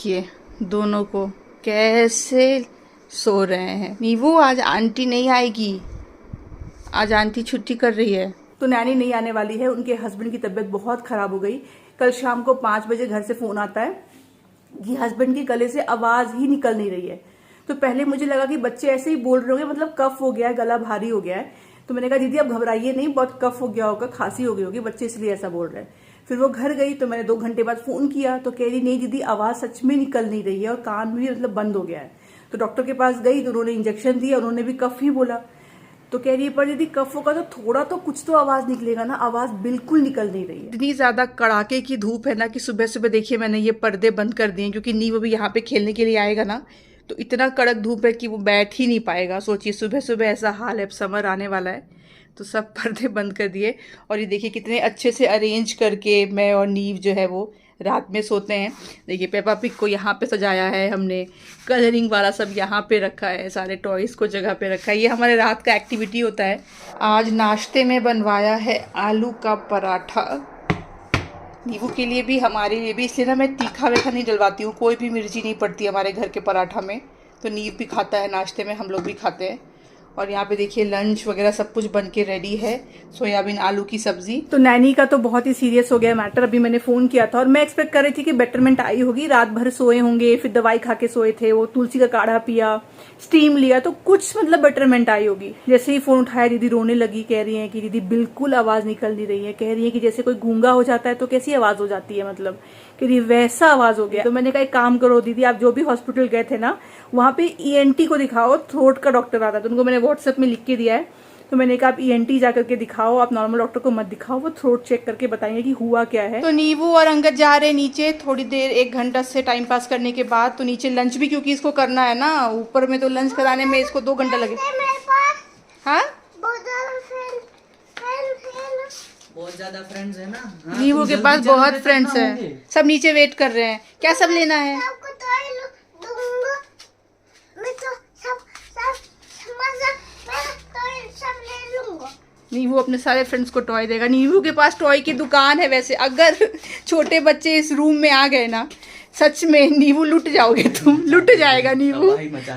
देखिए दोनों को कैसे सो रहे हैं। नीवू आज आंटी नहीं आएगी, आज आंटी छुट्टी कर रही है। तो नैनी नहीं आने वाली है, उनके हस्बैंड की तबीयत बहुत खराब हो गई। कल शाम को 5 बजे घर से फोन आता है कि हस्बैंड के गले से आवाज ही निकल नहीं रही है। तो पहले मुझे लगा कि बच्चे ऐसे ही बोल रहे होंगे, मतलब कफ हो गया है, गला भारी हो गया है। तो मैंने कहा दीदी आप घबराइए नहीं, बहुत कफ हो गया होगा, खांसी हो गई होगी, बच्चे इसलिए ऐसा बोल रहे हैं। फिर वो घर गई तो मैंने 2 घंटे बाद फोन किया तो कह रही नहीं दीदी आवाज सच में निकल नहीं रही है और कान भी मतलब बंद हो गया है। तो डॉक्टर के पास गई तो उन्होंने इंजेक्शन दिया, उन्होंने भी कफ ही बोला। तो कह रही है पर यदि कफ होगा तो थोड़ा तो कुछ तो आवाज निकलेगा ना, आवाज बिल्कुल निकल नहीं रही है। इतनी ज्यादा कड़ाके की धूप है ना कि सुबह सुबह देखिए मैंने ये पर्दे बंद कर दिए, क्योंकि नीव अभी यहाँ पे खेलने के लिए आएगा ना, तो इतना कड़क धूप है कि वो बैठ ही नहीं पाएगा। सोचिए सुबह सुबह ऐसा हाल है, अब समर आने वाला है तो सब पर्दे बंद कर दिए। और ये देखिए कितने अच्छे से अरेंज करके मैं और नीव जो है वो रात में सोते हैं। देखिए पेपा पिग को यहाँ पे सजाया है हमने, कलरिंग वाला सब यहाँ पे रखा है, सारे टॉयज़ को जगह पे रखा है। ये हमारे रात का एक्टिविटी होता है। आज नाश्ते में बनवाया है आलू का पराठा, नीवू के लिए भी हमारे लिए भी। इसलिए ना मैं तीखा वेखा नहीं डलवाती हूँ, कोई भी मिर्ची नहीं पड़ती हमारे घर के पराठा में। तो नीव भी खाता है नाश्ते में, हम लोग भी खाते हैं। और यहाँ पे देखिए लंच वगैरह सब कुछ बन के रेडी है, सोयाबीन आलू की सब्जी। तो नैनी का तो बहुत ही सीरियस हो गया मैटर। अभी मैंने फोन किया था और मैं एक्सपेक्ट कर रही थी कि बेटरमेंट आई होगी, रात भर सोए होंगे, फिर दवाई खा के सोए थे, वो तुलसी का काढ़ा पिया, स्टीम लिया, तो कुछ मतलब बेटरमेंट आई होगी। जैसे ही फोन उठाया दीदी रोने लगी, कह रही है कि दीदी बिल्कुल आवाज निकल नहीं रही है। कह रही है कि जैसे कोई गूंगा हो जाता है तो कैसी आवाज हो जाती है, मतलब कि वैसा आवाज हो गया। तो मैंने कहा एक काम करो दीदी, आप जो भी हॉस्पिटल गए थे ना वहां पे ENT को दिखाओ, थ्रोट का डॉक्टर आता है। तो उनको मैंने व्हाट्सएप में लिख के दिया है। तो मैंने कहा आप ENT जाकर के दिखाओ, आप नॉर्मल डॉक्टर को मत दिखाओ, वो थ्रोट चेक करके बताएंगे कि हुआ क्या है। तो नीवू और अंगद जा रहे नीचे थोड़ी देर, 1 घंटा से टाइम पास करने के बाद। तो नीचे लंच भी क्योंकि इसको करना है ना, ऊपर में तो लंच कराने में इसको 2 घंटा लगे। हाँ बहुत ज्यादा फ्रेंड्स है ना। नीवू के पास बहुत फ्रेंड्स हैं, सब नीचे वेट कर रहे हैं। क्या सब लेना है? नीवू अपने सारे फ्रेंड्स को टॉय देगा। नीवू के पास टॉय की दुकान है। वैसे अगर छोटे बच्चे इस रूम में आ गए ना, सच में नीवू लुट जाओगे तुम, लुट जाएगा नीवू,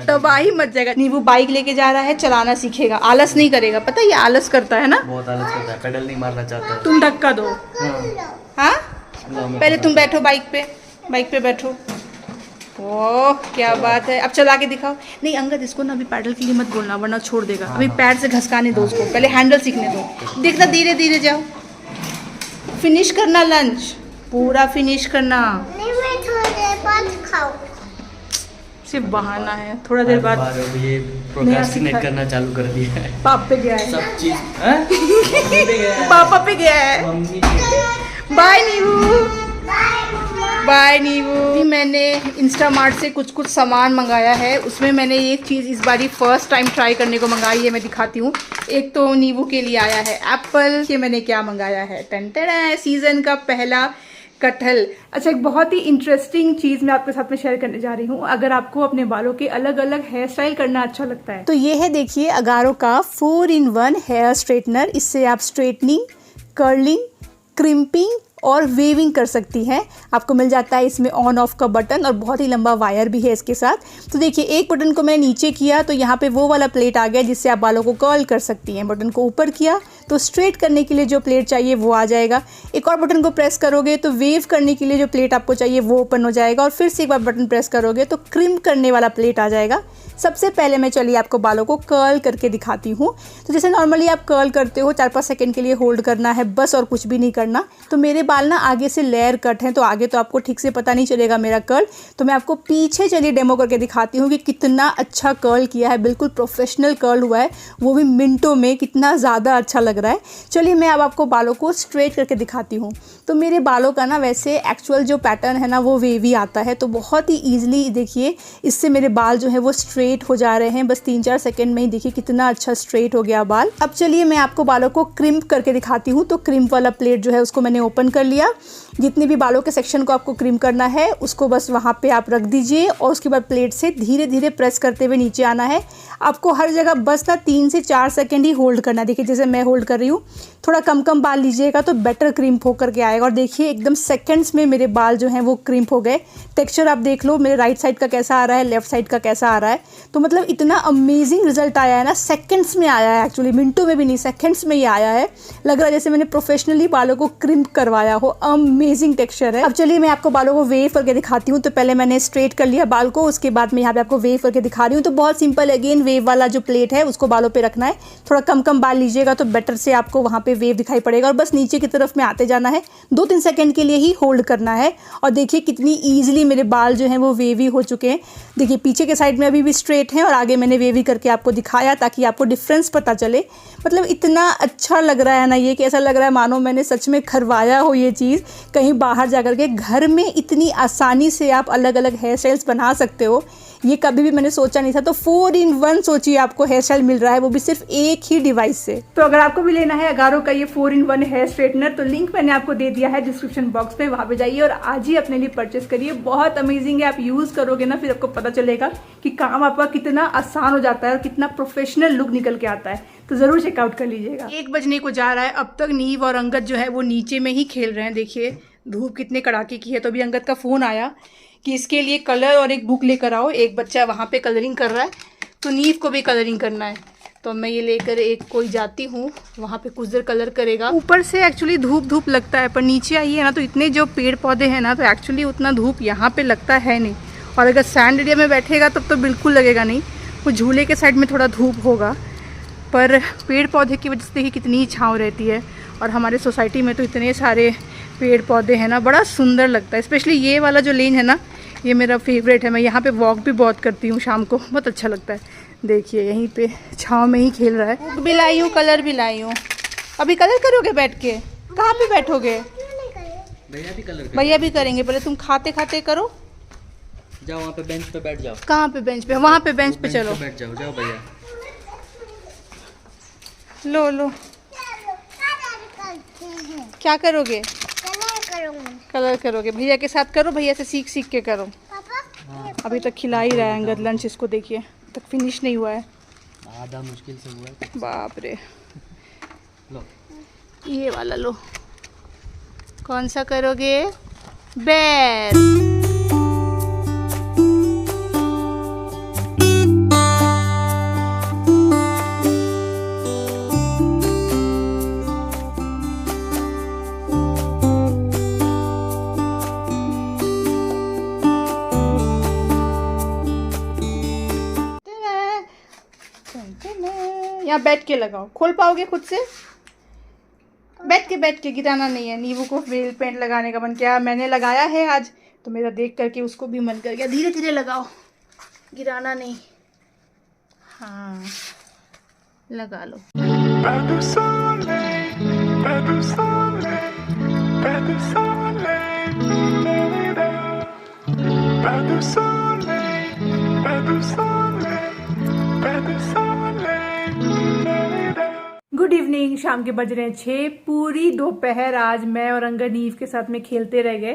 तबाही मच जाएगा। नीवू बाइक लेके जा रहा है, चलाना सीखेगा, आलस नहीं करेगा। पता है ये आलस करता है ना, बहुत आलस करता है, पेडल नहीं मारना चाहता। तुम धक्का दो। हाँ पहले तुम बैठो बाइक पे बैठो। ओह क्या बात है, अब चला के दिखाओ। नहीं अंगद इसको ना अभी पैडल के लिए मत बोलना वरना छोड़ देगा। अभी पैर से घसकाने दो उसको, पहले हैंडल सीखने दो। देखना धीरे धीरे जाओ, फिनिश करना, लंच पूरा फिनिश करना। सिर्फ बहाना है, थोड़ा देर बाद ये प्रोक्रेस्टिनेट करना चालू कर दिया है। पाप पे गया है सब चीज मम्मी पे गया है, पापा पे गया है। मम्मी पे। Bye Nivu, bye Nivu. मैंने इंस्टामार्ट से कुछ सामान मंगाया है, उसमें मैंने एक चीज़ इस बारी फर्स्ट टाइम ट्राई करने को मंगाई है, मैं दिखाती हूँ। एक तो नीवू के लिए आया है एप्पल, ये मैंने क्या मंगाया है, टन सीजन का पहला कटहल। अच्छा एक बहुत ही इंटरेस्टिंग चीज़ मैं आपके साथ में शेयर करने जा रही हूँ। अगर आपको अपने बालों के अलग अलग हेयर स्टाइल करना अच्छा लगता है तो ये है देखिए अगारो का 4-in-1 हेयर स्ट्रेटनर। इससे आप स्ट्रेटनिंग, कर्लिंग, क्रिम्पिंग और वेविंग कर सकती हैं। आपको मिल जाता है इसमें ऑन ऑफ का बटन और बहुत ही लंबा वायर भी है इसके साथ। तो देखिए एक बटन को मैंने नीचे किया तो यहाँ पे वो वाला प्लेट आ गया जिससे आप बालों को कर्ल कर सकती हैं। बटन को ऊपर किया तो स्ट्रेट करने के लिए जो प्लेट चाहिए वो आ जाएगा। एक और बटन को प्रेस करोगे तो वेव करने के लिए जो प्लेट आपको चाहिए वो ओपन हो जाएगा। और फिर से एक बार बटन प्रेस करोगे तो क्रिम करने वाला प्लेट आ जाएगा। सबसे पहले मैं चलिए आपको बालों को कर्ल करके दिखाती हूँ। तो जैसे नॉर्मली आप कर्ल करते हो 4-5 सेकंड के लिए होल्ड करना है बस, और कुछ भी नहीं करना। तो मेरे बाल ना आगे से लेयर कट हैं तो आगे तो आपको ठीक से पता नहीं चलेगा मेरा कर्ल। तो मैं आपको पीछे चलिए डेमो करके दिखाती हूँ कि कितना अच्छा कर्ल किया है, बिल्कुल प्रोफेशनल कर्ल हुआ है, वो भी मिनटों में, कितना ज़्यादा अच्छा लग रहा है। चलिए मैं अब आपको बालों को स्ट्रेट करके दिखाती हूँ। तो मेरे बालों का ना वैसे एक्चुअल जो पैटर्न है ना वो वेवी आता है, तो बहुत ही ईजिली देखिए इससे मेरे बाल जो है वो स्ट्रेट हो जा रहे हैं। बस 3-4 सेकंड में ही देखिए कितना अच्छा स्ट्रेट हो गया बाल। अब चलिए मैं आपको बालों को क्रिम्प करके दिखाती हूँ। तो क्रिम्प वाला प्लेट जो है उसको मैंने ओपन कर लिया। जितने भी बालों के सेक्शन को आपको क्रिम करना है उसको बस वहाँ पे आप रख दीजिए और उसके बाद प्लेट से धीरे धीरे प्रेस करते हुए नीचे आना है। आपको हर जगह बस ना 3 से 4 सेकंड ही होल्ड करना है। देखिए जैसे मैं होल्ड कर रही हूँ। थोड़ा कम कम बाल लीजिएगा तो बेटर क्रिम्प होकर के आएगा। और देखिए एकदम सेकंड्स में मेरे बाल जो हैं वो क्रिम्प हो गए। टेक्सचर आप देख लो, मेरे राइट साइड का कैसा आ रहा है, लेफ्ट साइड का कैसा आ रहा है। तो मतलब इतना अमेजिंग रिजल्ट आया है ना, सेकंड्स में आया है, एक्चुअली मिनटों में भी नहीं, सेकंड्स में ही आया है। लग रहा है जैसे मैंने प्रोफेशनली बालों को क्रिम्प करवाया हो। अमेजिंग टेक्सचर है। अब चलिए मैं आपको बालों को वेव करके दिखाती हूँ। तो पहले मैंने स्ट्रेट कर लिया बाल को, उसके बाद मैं यहाँ पे आपको वेव करके दिखा रही हूँ। तो बहुत सिंपल, अगेन वेव वाला जो प्लेट है उसको बालों पे रखना है। थोड़ा कम कम बाल लीजिएगा तो बेटर से आपको वहाँ पे वेव दिखाई पड़ेगा। और बस नीचे की तरफ में आते जाना है, 2-3 सेकंड के लिए ही होल्ड करना है। और देखिए कितनी ईजिली मेरे बाल जो हैं वो वेवी हो चुके हैं। देखिए पीछे के साइड में अभी भी स्ट्रेट हैं और आगे मैंने वेवी करके आपको दिखाया ताकि आपको डिफरेंस पता चले। मतलब इतना अच्छा लग रहा है ना ये, कि ऐसा लग रहा है मानो मैंने सच में करवाया हो ये चीज़। कहीं बाहर जाकर के घर में इतनी आसानी से आप अलग अलग हेयर स्टाइल्स बना सकते हो, ये कभी भी मैंने सोचा नहीं था। तो 4-in-1 सोचिए आपको हेयर स्टाइल मिल रहा है, वो भी सिर्फ एक ही डिवाइस से। तो अगर आपको भी लेना है अगारो का ये 4-in-1 हेयर स्ट्रेटनर तो लिंक मैंने आपको दे दिया है डिस्क्रिप्शन बॉक्स में, वहाँ पे जाइए और आज ही अपने लिए परचेस करिए। बहुत अमेजिंग है, आप यूज़ करोगे ना फिर आपको पता चलेगा कि काम आपका कितना आसान हो जाता है और कितना प्रोफेशनल लुक निकल के आता है। तो ज़रूर चेकआउट कर लीजिएगा। 1 बजने को जा रहा है, अब तक नीव और अंगद जो है वो नीचे में ही खेल रहे हैं। देखिए धूप कितने कड़ाके की है। तो अभी अंगद का फ़ोन आया कि इसके लिए कलर और एक बुक लेकर आओ। एक बच्चा वहाँ पे कलरिंग कर रहा है, तो नीव को भी कलरिंग करना है। तो मैं ये लेकर एक कोई जाती हूँ, वहाँ पे कुछ देर कलर करेगा। ऊपर से एक्चुअली धूप लगता है, पर नीचे आइए ना तो इतने जो पेड़ पौधे हैं ना, तो एक्चुअली उतना धूप यहाँ पे लगता है नहीं। और अगर सैंड एरिया में बैठेगा तब तो बिल्कुल लगेगा नहीं। वो झूले के साइड में थोड़ा धूप होगा, पर पेड़ पौधे की वजह से देखिए कितनी छाँव रहती है। और हमारे सोसाइटी में तो इतने सारे पेड़ पौधे हैं ना, बड़ा सुंदर लगता है। स्पेशली ये वाला जो लेन है ना, ये मेरा फेवरेट है। मैं यहाँ पे वॉक भी बहुत करती हूँ शाम को, बहुत अच्छा लगता है। देखिए यहीं पे छाँव में ही खेल रहा है। बुक भी लाई हूँ, कलर भी लाई हूँ। अभी कलर करोगे बैठ के? कहाँ पे बैठोगे? भैया भी करेंगे, पहले तुम खाते खाते करो। जाओ वहाँ पे बेंच पे बैठ जाओ। कहाँ पे बेंच पे? वहाँ पे बेंच पे चलो, बैठ जाओ। जाओ भैया, लो। क्या करोगे? कलर करोगे। भैया के साथ करो, भैया से सीख के करो। अभी तक खिला ही रहा है अंगद लंच, इसको देखिए तक फिनिश नहीं हुआ है, आधा मुश्किल से हुआ है। बाप रे। लो ये वाला लो। कौन सा करोगे? बेर। यहाँ बैठ के लगाओ, खोल पाओगे खुद से? बैठ के गिराना नहीं है। नीवू को वेल पेंट लगाने का मन किया, मैंने लगाया है आज, तो मेरा देख करके उसको भी मन कर गया। धीरे धीरे लगाओ, गिराना नहीं। हाँ लगा लो। Good evening. शाम के बज रहे हैं 6। पूरी दोपहर आज मैं और अंगद नीव के साथ में खेलते रह गए,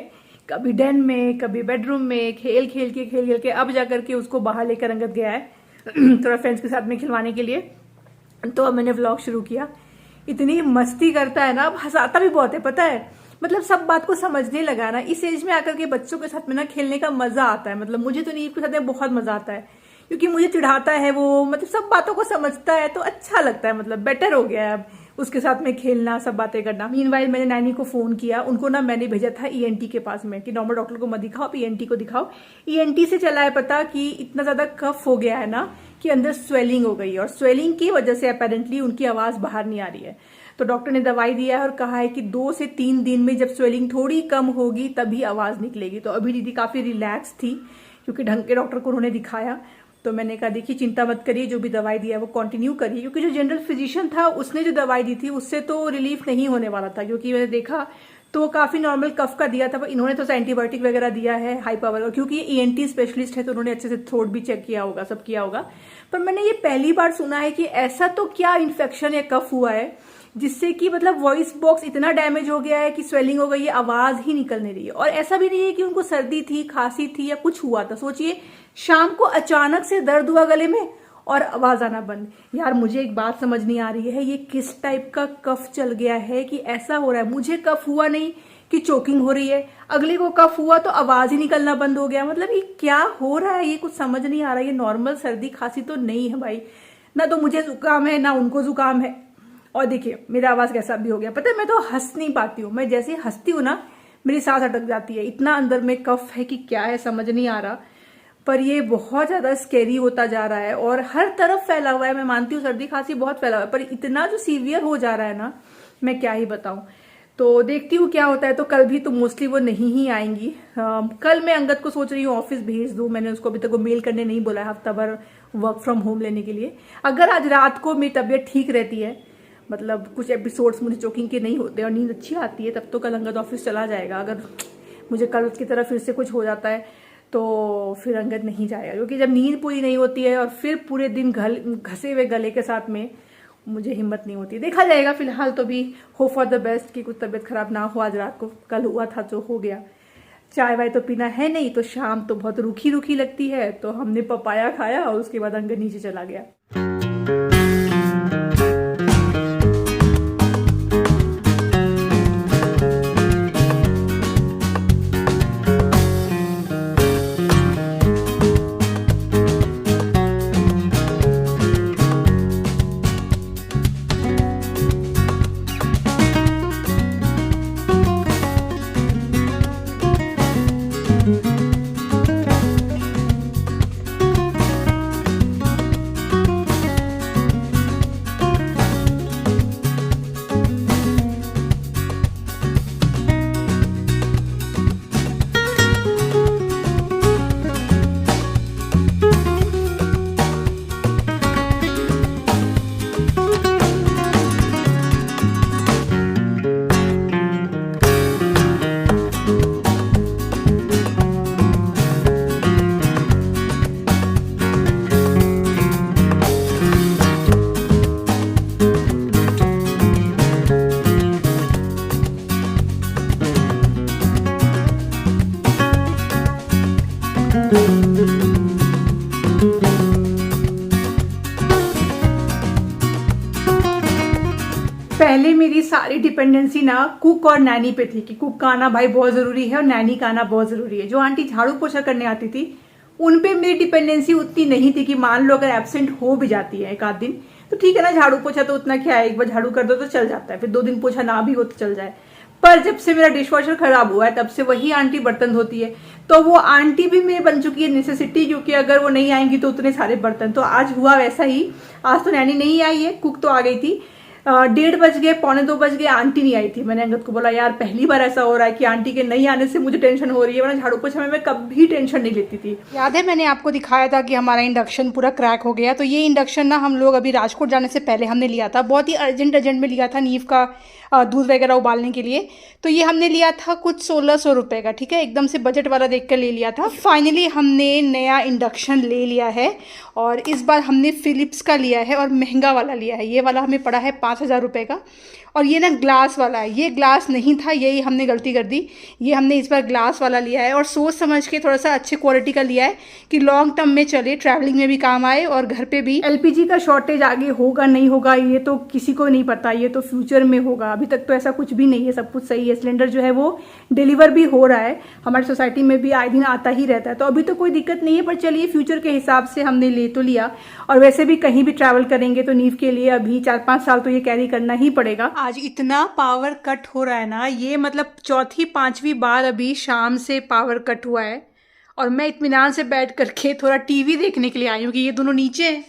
कभी डेन में कभी बेडरूम में, खेल के अब जाकर के उसको बाहर लेकर अंगद गया है थोड़ा फ्रेंड्स के साथ में खिलवाने के लिए। तो अब मैंने व्लॉग शुरू किया। इतनी मस्ती करता है ना, अब हंसाता भी बहुत है, पता है। मतलब सब बात को समझने लगा ना, इस एज में आकर के बच्चों के साथ में ना खेलने का मजा आता है। मतलब मुझे तो नीव के साथ में बहुत मजा आता है, क्योंकि मुझे चिढ़ाता है वो, मतलब सब बातों को समझता है तो अच्छा लगता है। मतलब बेटर हो गया है अब उसके साथ में खेलना, सब बातें करना। मीनवाइल मैंने नैनी को फोन किया, उनको ना मैंने भेजा था ईएनटी के पास में कि नॉर्मल डॉक्टर को मत दिखाओ, आप ईएनटी को दिखाओ। ईएनटी से चला है पता कि इतना ज्यादा कफ हो गया है ना कि अंदर स्वेलिंग हो गई है, और स्वेलिंग की वजह से अपेरेंटली उनकी आवाज बाहर नहीं आ रही है। तो डॉक्टर ने दवाई दिया है और कहा है कि 2 से 3 दिन में जब स्वेलिंग थोड़ी कम होगी तभी आवाज निकलेगी। तो अभी दीदी काफी रिलैक्स थी, क्योंकि ढंग के डॉक्टर को उन्होंने दिखाया। तो मैंने कहा देखिए चिंता मत करिए, जो भी दवाई दिया है वो कंटिन्यू करिए, क्योंकि जो जनरल फिजिशियन था उसने जो दवाई दी थी उससे तो रिलीफ नहीं होने वाला था। क्योंकि मैंने देखा तो वो काफी नॉर्मल कफ का दिया था, पर इन्होंने तो एंटीबायोटिक वगैरह दिया है हाई पावर, और क्योंकि ये ईएनटी स्पेशलिस्ट है तो उन्होंने अच्छे से थ्रोट भी चेक किया होगा, सब किया होगा। पर मैंने ये पहली बार सुना है कि ऐसा तो क्या इन्फेक्शन या कफ हुआ है जिससे कि मतलब वॉइस बॉक्स इतना डैमेज हो गया है कि स्वेलिंग हो गई है, आवाज ही निकल नहीं रही है। और ऐसा भी नहीं है कि उनको सर्दी थी, खांसी थी या कुछ हुआ था। सोचिए शाम को अचानक से दर्द हुआ गले में और आवाज़ आना बंद। यार मुझे एक बात समझ नहीं आ रही है, ये किस टाइप का कफ चल गया है कि ऐसा हो रहा है। मुझे कफ हुआ नहीं कि चोकिंग हो रही है, अगले को कफ हुआ तो आवाज़ ही निकलना बंद हो गया। मतलब ये क्या हो रहा है, ये कुछ समझ नहीं आ रहा है। ये नॉर्मल सर्दी खांसी तो नहीं है भाई, ना तो मुझे जुकाम है ना उनको जुकाम है। और देखिए मेरा आवाज़ कैसा भी हो गया, पता है मैं तो हंस नहीं पाती हूँ। मैं जैसे हंसती हूँ ना मेरी सांस अटक जाती है, इतना अंदर में कफ है कि क्या है समझ नहीं आ रहा। पर ये बहुत ज़्यादा स्कैरी होता जा रहा है और हर तरफ फैला हुआ है। मैं मानती हूँ सर्दी खांसी बहुत फैला हुआ है, पर इतना जो सीवियर हो जा रहा है ना, मैं क्या ही बताऊँ। तो देखती हूँ क्या होता है। तो कल भी तो मोस्टली वो नहीं ही आएंगी। कल मैं अंगद को सोच रही हूँ ऑफिस भेज दूँ। मैंने उसको अभी तक वो मेल करने नहीं बोला है हफ्ता भर वर्क फ्रॉम होम लेने के लिए। अगर आज रात को मेरी तबीयत ठीक रहती है, मतलब कुछ एपिसोड्स मुझे चोकिंग के नहीं होते और नींद अच्छी आती है, तब तो कल अंगद ऑफिस चला जाएगा। अगर मुझे कल की तरह फिर से कुछ हो जाता है तो फिर अंगद नहीं जाएगा, क्योंकि जब नींद पूरी नहीं होती है और फिर पूरे दिन घसे हुए गले के साथ में मुझे हिम्मत नहीं होती। देखा जाएगा, फिलहाल तो भी होप फॉर द बेस्ट कि कुछ तबीयत खराब ना हो आज रात को। कल हुआ था जो हो गया। चाय वाय तो पीना है नहीं, तो शाम तो बहुत रूखी रूखी लगती है, तो हमने पपाया खाया और उसके बाद अंगद नीचे चला गया। पहले मेरी सारी डिपेंडेंसी ना कुक और नैनी पे थी कि कुक का आना भाई बहुत ज़रूरी है और नैनी का आना बहुत ज़रूरी है। जो आंटी झाड़ू पोछा करने आती थी उन पे मेरी डिपेंडेंसी उतनी नहीं थी कि मान लो अगर एब्सेंट हो भी जाती है एक आध दिन तो ठीक है ना, झाड़ू पोछा तो उतना क्या है, एक बार झाड़ू कर दो तो चल जाता है, फिर 2 दिन पोछा ना भी हो तो चल जाए। पर जब से मेरा डिश वॉशर खराब हुआ है तब से वही आंटी बर्तन धोती है, तो वो आंटी भी मेरी बन चुकी है नेसेसिटी, क्योंकि अगर वो नहीं आएंगी तो उतने सारे बर्तन। तो आज हुआ वैसा ही। आज तो नैनी नहीं आई है, कुक तो आ गई थी। 1:30 बज गए, 1:45 बज गए, आंटी नहीं आई थी। मैंने अंगद को बोला यार पहली बार ऐसा हो रहा है कि आंटी के नहीं आने से मुझे टेंशन हो रही है, वरना झाड़ू पोछा में मैं कभी टेंशन नहीं लेती थी। याद है मैंने आपको दिखाया था कि हमारा इंडक्शन पूरा क्रैक हो गया। तो ये इंडक्शन ना हम लोग अभी राजकोट जाने से पहले हमने लिया था, बहुत ही अर्जेंट में लिया था नीव का दूध वगैरह उबालने के लिए। तो ये हमने लिया था कुछ 1600 रुपये का, ठीक है, एकदम से बजट वाला देख कर ले लिया था। फाइनली हमने नया इंडक्शन ले लिया है और इस बार हमने फिलिप्स का लिया है और महंगा वाला लिया है। ये वाला हमें पड़ा है 5000 रुपये का और ये ना ग्लास वाला है। ये ग्लास नहीं था, यही हमने गलती कर दी। ये हमने इस बार ग्लास वाला लिया है और सोच समझ के थोड़ा सा अच्छे क्वालिटी का लिया है कि लॉन्ग टर्म में चले, ट्रैवलिंग में भी काम आए और घर पे भी। एलपीजी का शॉर्टेज आगे होगा नहीं होगा ये तो किसी को नहीं पता, ये तो फ्यूचर में होगा। अभी तक तो ऐसा कुछ भी नहीं है, सब कुछ सही है। सिलेंडर जो है वो डिलीवर भी हो रहा है, हमारी सोसाइटी में भी आए दिन आता ही रहता है, तो अभी तो कोई दिक्कत नहीं है। पर चलिए फ्यूचर के हिसाब से हमने ले तो लिया। और वैसे भी कहीं भी ट्रैवल करेंगे तो नीव के लिए अभी 4-5 साल तो ये कैरी करना ही पड़ेगा। आज इतना पावर कट हो रहा है ना, ये मतलब 4-5वीं बार अभी शाम से पावर कट हुआ है और मैं इत्मीनान से बैठ करके थोड़ा टीवी देखने के लिए आई हूँ कि ये दोनों नीचे हैं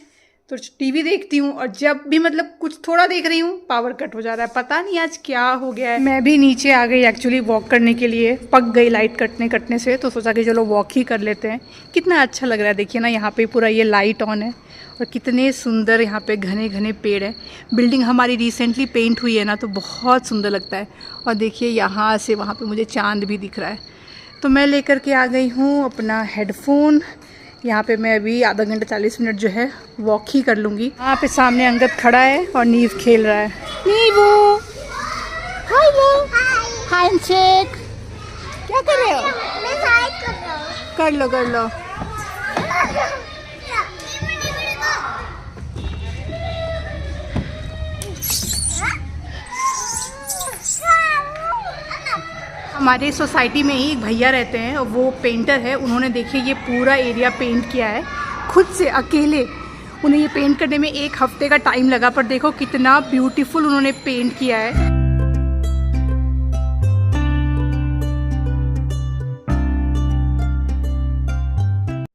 तो टीवी देखती हूँ। और जब भी मतलब कुछ थोड़ा देख रही हूँ पावर कट हो जा रहा है, पता नहीं आज क्या हो गया है। मैं भी नीचे आ गई एक्चुअली वॉक करने के लिए, पक गई लाइट कटने से, तो सोचा कि चलो वॉक ही कर लेते हैं। कितना अच्छा लग रहा है, देखिए ना यहाँ पे पूरा ये लाइट ऑन है और कितने सुंदर यहाँ पे घने घने पेड़ हैं। बिल्डिंग हमारी रिसेंटली पेंट हुई है ना, तो बहुत सुंदर लगता है। और देखिए यहाँ से वहाँ पे मुझे चांद भी दिख रहा है। तो मैं लेकर के आ गई हूँ अपना हेडफोन। यहाँ पे मैं अभी आधा घंटा 40 मिनट जो है वॉक ही कर लूँगी। यहाँ पे सामने अंगद खड़ा है और नीव खेल रहा है। नीवू हाय लो, हाय हैंडशेक। क्या कर रहे हो? मैं हाय कर रहा हूँ। कर लो कर लो। हमारे सोसाइटी में ही एक भैया रहते हैं और वो पेंटर है। उन्होंने देखिए ये पूरा एरिया पेंट किया है खुद से अकेले। उन्हें ये पेंट करने में 1 हफ्ते का टाइम लगा, पर देखो कितना ब्यूटीफुल उन्होंने पेंट किया है।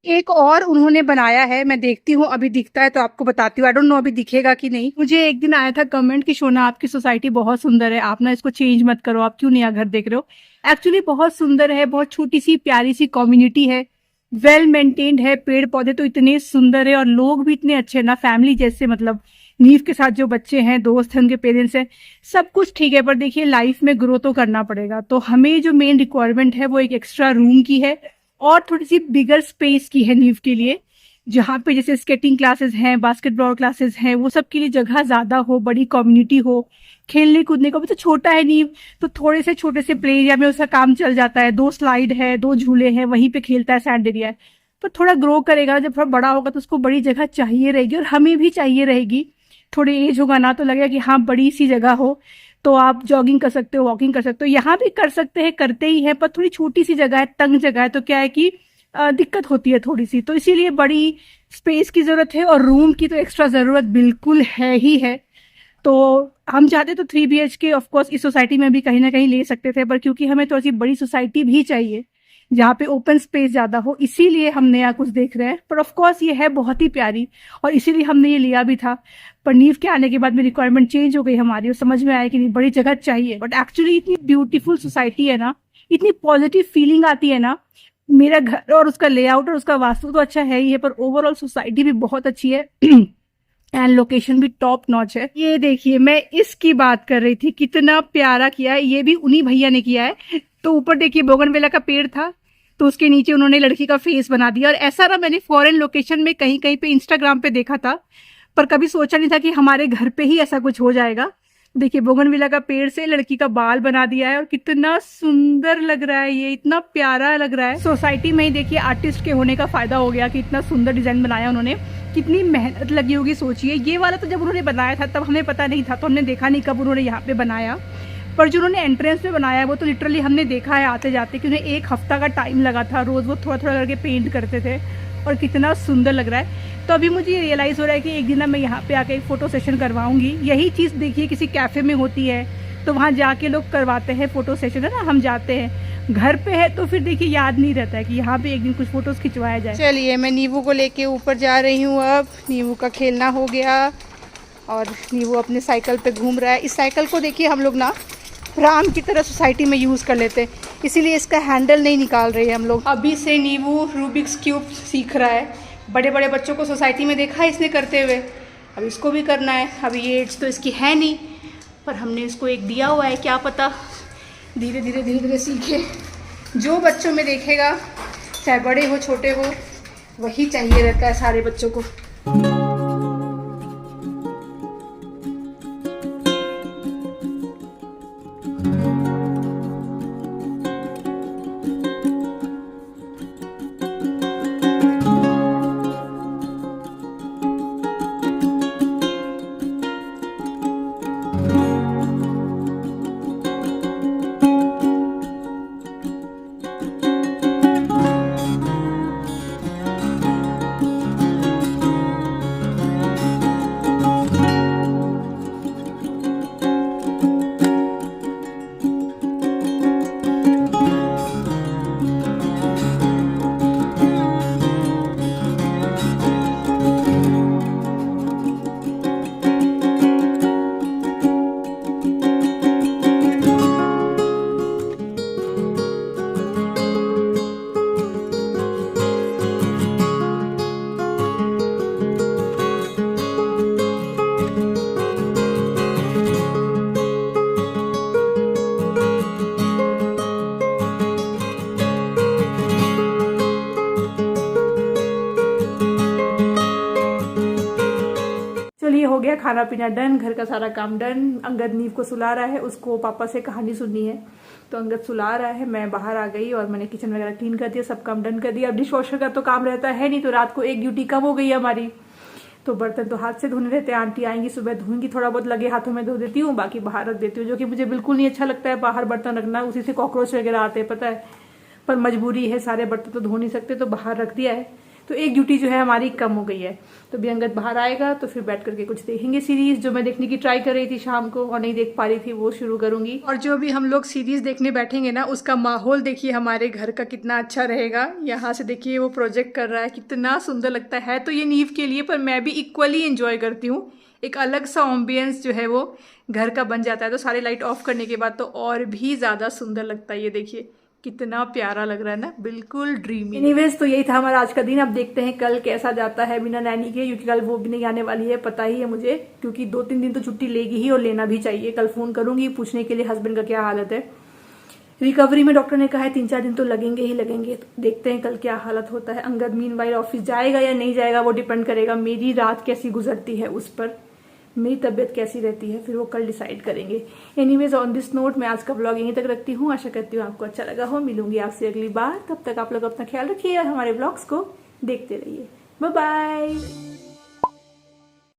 एक और उन्होंने बनाया है, मैं देखती हूँ अभी दिखता है तो आपको बताती हूँ। आई डोंट नो अभी दिखेगा कि नहीं। मुझे एक दिन आया था कमेंट कि शोना आपकी सोसाइटी बहुत सुंदर है, आप ना इसको चेंज मत करो, आप क्यों नया घर देख रहे हो। एक्चुअली बहुत सुंदर है, बहुत छोटी सी प्यारी सी कम्युनिटी है, वेल मेंटेन्ड है, पेड़ पौधे तो इतने सुंदर है और लोग भी इतने अच्छे ना, फैमिली जैसे। मतलब नीव के साथ जो बच्चे हैं, दोस्त हैं, उनके पेरेंट्स हैं, सब कुछ ठीक है। पर देखिए लाइफ में ग्रो तो करना पड़ेगा, तो हमें जो मेन रिक्वायरमेंट है वो एक एक्स्ट्रा रूम की है और थोड़ी सी बिगर स्पेस की है नीव के लिए, जहाँ पे जैसे स्केटिंग क्लासेस हैं, बास्केटबॉल क्लासेस हैं, वो सब के लिए जगह ज्यादा हो, बड़ी कम्युनिटी हो, खेलने कूदने का भी। तो छोटा है नीव, तो थोड़े से छोटे से प्ले एरिया में उसका काम चल जाता है। 2 स्लाइड है, 2 झूले हैं, वहीं पे खेलता है, सैंड एरिया है। पर थोड़ा ग्रो करेगा, जब थोड़ा बड़ा होगा तो उसको बड़ी जगह चाहिए रहेगी और हमें भी चाहिए रहेगी। थोड़ी एज होगा ना तो लगेगा कि हाँ बड़ी सी जगह हो, तो आप जॉगिंग कर सकते हो, वॉकिंग कर सकते हो। यहाँ भी कर सकते हैं, करते ही है, पर थोड़ी छोटी सी जगह है, तंग जगह है, तो क्या है कि दिक्कत होती है थोड़ी सी। तो इसीलिए बड़ी स्पेस की जरूरत है और रूम की तो एक्स्ट्रा जरूरत बिल्कुल है ही है। तो हम चाहते तो 3 BHK ऑफकोर्स इस सोसाइटी में भी कहीं ना कहीं ले सकते थे, पर क्योंकि हमें थोड़ी सी बड़ी सोसाइटी भी चाहिए जहाँ पे ओपन स्पेस ज्यादा हो, इसीलिए हम नया कुछ देख रहे हैं। पर ऑफकोर्स ये है बहुत ही प्यारी और इसीलिए हमने ये लिया भी था। पर नीव के आने के बाद में रिक्वायरमेंट चेंज हो गई हमारी और समझ में आया कि नहीं बड़ी जगह चाहिए। बट एक्चुअली इतनी ब्यूटीफुल सोसाइटी है ना, इतनी पॉजिटिव फीलिंग आती है ना। मेरा घर और उसका लेआउट और उसका वास्तु तो अच्छा है ही है, पर ओवरऑल सोसाइटी भी बहुत अच्छी है एंड लोकेशन भी टॉप नॉच है। ये देखिए मैं इसकी बात कर रही थी, कितना प्यारा किया है, ये भी उन्हीं भैया ने किया है। तो ऊपर देखिए बोगनवेला का पेड़ था, तो उसके नीचे उन्होंने लड़की का फेस बना दिया। और ऐसा ना मैंने फॉरेन लोकेशन में कहीं कहीं पे इंस्टाग्राम पे देखा था, पर कभी सोचा नहीं था कि हमारे घर पे ही ऐसा कुछ हो जाएगा। देखिए बोगनविला का पेड़ से लड़की का बाल बना दिया है और कितना सुंदर लग रहा है, ये इतना प्यारा लग रहा है। सोसाइटी में ही देखिए आर्टिस्ट के होने का फायदा हो गया कि इतना सुंदर डिजाइन बनाया उन्होंने, कितनी मेहनत लगी होगी सोचिए। ये वाला तो जब उन्होंने बनाया था तब हमें पता नहीं था, तो हमने देखा नहीं कब उन्होंने यहाँ पे बनाया। पर जो उन्होंने एंट्रेंस में बनाया है वो तो लिटरली हमने देखा है आते जाते कि उन्हें 1 हफ्ता का टाइम लगा था, रोज वो थोड़ा थोड़ा करके पेंट करते थे और कितना सुंदर लग रहा है। तो अभी मुझे ये रियलाइज़ हो रहा है कि एक दिन ना मैं यहाँ पे आके एक फ़ोटो सेशन करवाऊंगी। यही चीज़ देखिए किसी कैफ़े में होती है तो वहाँ जाके लोग करवाते हैं फ़ोटो सेशन, है ना, हम जाते हैं। घर पे है तो फिर देखिए याद नहीं रहता है कि यहाँ पे एक दिन कुछ फ़ोटोज़ खिंचवाया जाए। चलिए मैं नीवू को लेके ऊपर जा रही हूँ। अब नीवू का खेलना हो गया और नीवू अपने साइकिल पे घूम रहा है। इस साइकिल को देखिए हम लोग ना राम की तरह सोसाइटी में यूज़ कर लेते हैं, इसीलिए इसका हैंडल नहीं निकाल रहे हैं हम लोग। अभी से नीवू रूबिक्स क्यूब सीख रहा है। बड़े बड़े बच्चों को सोसाइटी में देखा है इसने करते हुए, अब इसको भी करना है। अभी ये एज तो इसकी है नहीं, पर हमने इसको एक दिया हुआ है, क्या पता धीरे धीरे सीखे। जो बच्चों में देखेगा, चाहे बड़े हो छोटे हो, वही चाहिए रहता है सारे बच्चों को। चलिए हो गया खाना पीना डन, घर का सारा काम डन। अंगद नीव को सुला रहा है, उसको पापा से कहानी सुननी है, तो अंगद सुला रहा है। मैं बाहर आ गई और मैंने किचन वगैरह क्लीन कर दिया, सब काम डन कर दिया। अब डिश वॉशर का तो काम रहता है नहीं, तो रात को एक ड्यूटी कम हो गई हमारी, तो बर्तन तो हाथ से धोने रहते हैं, आंटी आएंगी सुबह धोएंगी, थोड़ा बहुत लगे हाथों में धो देती हूँ, बाकी बाहर रख देती हूँ, जो कि मुझे बिल्कुल नहीं अच्छा लगता है बाहर बर्तन रखना, उसी से कॉकरोच वगैरह आते हैं पता है, पर मजबूरी है, सारे बर्तन तो धो नहीं सकते तो बाहर रख दिया है। तो एक ड्यूटी जो है हमारी कम हो गई है। तो भी अंगद बाहर आएगा तो फिर बैठ करके कुछ देखेंगे सीरीज, जो मैं देखने की ट्राई कर रही थी शाम को और नहीं देख पा रही थी वो शुरू करूंगी। और जो भी हम लोग सीरीज देखने बैठेंगे ना, उसका माहौल देखिए हमारे घर का कितना अच्छा रहेगा। यहाँ से देखिए वो प्रोजेक्ट कर रहा है, कितना सुंदर लगता है। तो ये नींव के लिए, पर मैं भी इक्वली एंजॉय करती हूँ। एक अलग सा एम्बियंस जो है वो घर का बन जाता है। तो सारी लाइट ऑफ करने के बाद तो और भी ज़्यादा सुंदर लगता है। ये देखिए कितना प्यारा लग रहा है ना, बिल्कुल ड्रीमी। एनीवेज तो यही था हमारा आज का दिन। अब देखते हैं कल कैसा जाता है बिना नैनी के, क्योंकि कल वो भी नहीं आने वाली है, पता ही है मुझे, क्योंकि 2-3 दिन तो छुट्टी लेगी ही और लेना भी चाहिए। कल फोन करूंगी पूछने के लिए हस्बैंड का क्या हालत है। रिकवरी में डॉक्टर ने कहा है 3-4 दिन तो लगेंगे ही लगेंगे। तो देखते हैं कल क्या हालत होता है। अंगद मीनवाइल ऑफिस जाएगा या नहीं जाएगा वो डिपेंड करेगा मेरी रात कैसी गुजरती है उस पर, मेरी तबीयत कैसी रहती है, फिर वो कल डिसाइड करेंगे। एनीवेज ऑन दिस नोट मैं आज का ब्लॉग यहीं तक रखती हूँ। आशा करती हूँ आपको अच्छा लगा हो। मिलूंगी आपसे अगली बार, तब तक आप लोग अपना ख्याल रखिए और हमारे ब्लॉग्स को देखते रहिए। Bye bye.